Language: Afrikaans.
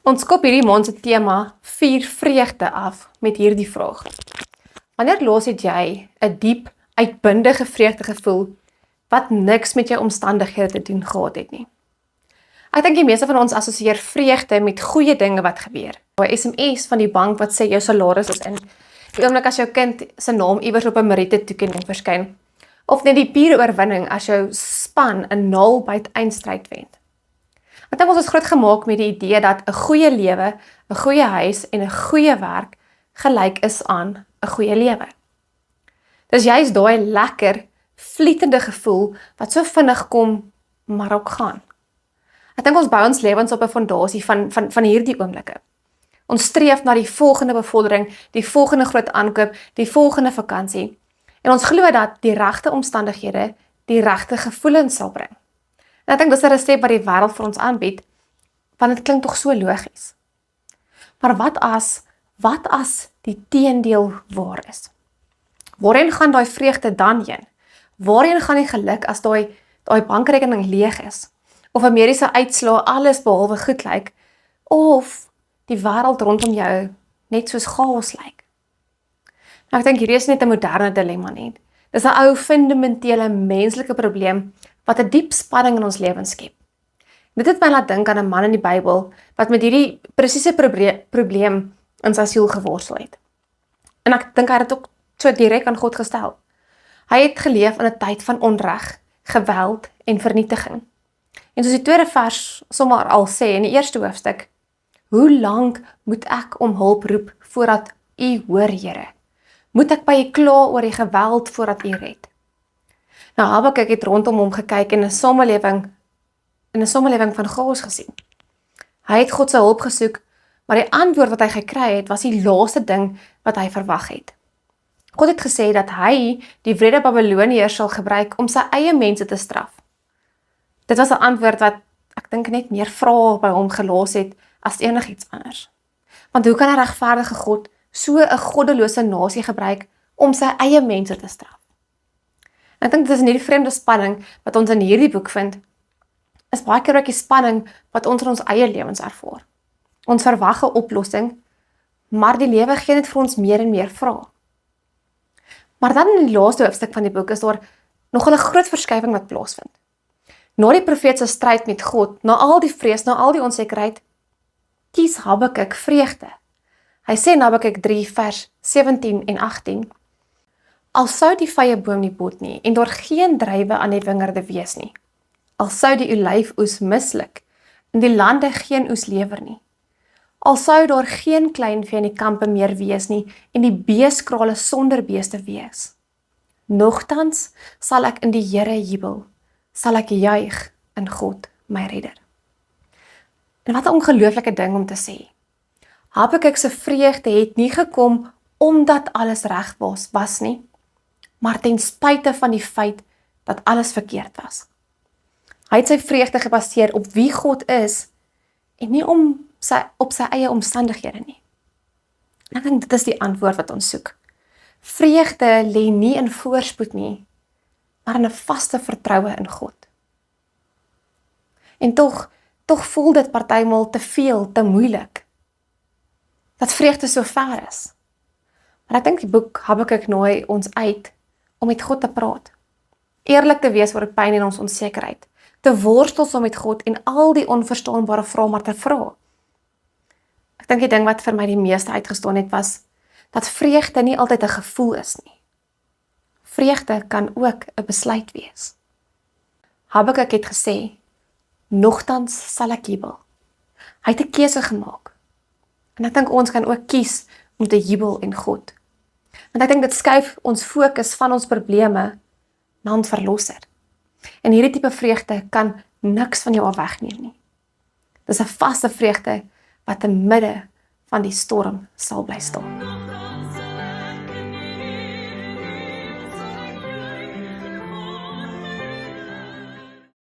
Ons kop hierdie maand se tema vier vreugde af met hierdie vraag. Wanneer laas het jy 'n diep, uitbundige vreugde gevoel wat niks met jou omstandighede te doen gehad het nie? Ek dink die meeste van ons assosieer vreugde met goeie dinge wat gebeur. 'n SMS van die bank wat sê jou salaris is in. Die oomblik as jou kind se naam iewers op 'n meriete-toekenning verskyn. Of net die pure oorwinning as jou span 'n naal-byt eindstryd wen. Ek dink ons is groot gemaak met die idee dat 'n goeie lewe, 'n goeie huis en 'n goeie werk gelyk is aan 'n goeie lewe. Dis juist daai lekker, vlietende gevoel wat so vinnig kom, maar ook gaan. Ek dink ons bou ons lewens op 'n fondasie van hierdie oomblikke. Ons streef na die volgende bevordering, die volgende groot aankoop, die volgende vakansie. En ons glo dat die regte omstandighede die regte gevoelens sal bring. En ek dink dis 'n resep wat die wêreld vir ons aanbied, want dit klink tog so logies. Maar wat as die teendeel waar is? Waarheen gaan daai vreugde dan heen? Waarheen gaan die geluk as daai bankrekening leeg is? Of 'n mediese uitslaa alles behalwe goed lyk? Of die wêreld rondom jou net soos chaos lyk? Nou, ek dink hierdie is net 'n moderne dilemma nie. Dis 'n ou fundamentele menslike probleem wat 'n diep spanning in ons lewens skep. Dit het my laat dink aan 'n man in die Bybel wat met hierdie presiese probleem in sy siel geworstel het. En ek dink hy het dit ook so direk aan God gestel. Hy het geleef in 'n tyd van onreg, geweld en vernietiging. En soos die tweede vers sommer al sê in die eerste hoofstuk, hoe lank moet ek om hulp roep voordat U hoor, Here? Moet ek by U kla oor die geweld voordat U red? Nou, Habakuk het rondom hom gekyk en 'n samelewing van chaos gesien. Hy het God se hulp gesoek, maar die antwoord wat hy gekry het, was die laaste ding wat hy verwag het. God het gesê dat hy die wrede Babiloniërs sal gebruik om sy eie mense te straf. Dit was 'n antwoord wat ek dink net meer vrae by hom gelos het as enigiets anders. Want hoe kan 'n regverdige God so 'n goddelose nasie gebruik om sy eie mense te straf? Ek dink dit is in hierdie vreemde spanning wat ons in hierdie boek vind, is baie keer ook die spanning wat ons in ons eie lewens ervaar. Ons verwag 'n oplossing, maar die lewe gee net vir ons meer en meer vrae. Maar dan in die laaste hoofstuk van die boek is daar nog 'n groot verskywing wat plaasvind. Na die profeet se stryd met God, na al die vrees, na al die onsekerheid, kies Habakuk vreugde. Hy sê in Habakuk 3 vers 17 en 18, al sou die vyeboom nie bot nie, en daar geen druiwe aan die wingerde wees nie, al sou die olyfoes misluk, en die lande geen oes lewer nie, al sou daar geen kleinvee in die kampe meer wees nie, en die beeskrale sonder beeste wees. Nogtans sal ek in die Here jubel, sal ek juig in God, my redder. En wat 'n ongelooflike ding om te sê. Habakuk se vreugde het nie gekom omdat alles reg was nie, maar ten spyte van die feit dat alles verkeerd was. Hy het sy vreugde gebaseer op wie God is en nie op sy eie omstandighede nie. En ek dink dit is die antwoord wat ons soek. Vreugde lê nie in voorspoed nie, maar in 'n vaste vertroue in God. En tog voel dit partymal te veel, te moeilik, dat vreugde so ver is. Maar ek dink die boek Habakuk nooi ons uit om met God te praat. Eerlik te wees oor pyn en ons onsekerheid. Te worstel saam met God en al die onverstaanbare vrae maar te vra. Ek dink die ding wat vir my die meeste uitgestaan het was, dat vreugde nie altyd 'n gevoel is nie. Vreugde kan ook 'n besluit wees. Habakuk het gesê, nogtans sal ek jubel. Hy het 'n keuse gemaak. En ek dink ons kan ook kies om te jubel in God. Want ek dink dit skuif ons fokus van ons probleme na ons verlosser. En hierdie tipe vreugde kan niks van jou af wegneem nie. Dis 'n vaste vreugde wat in midde van die storm sal bly staan.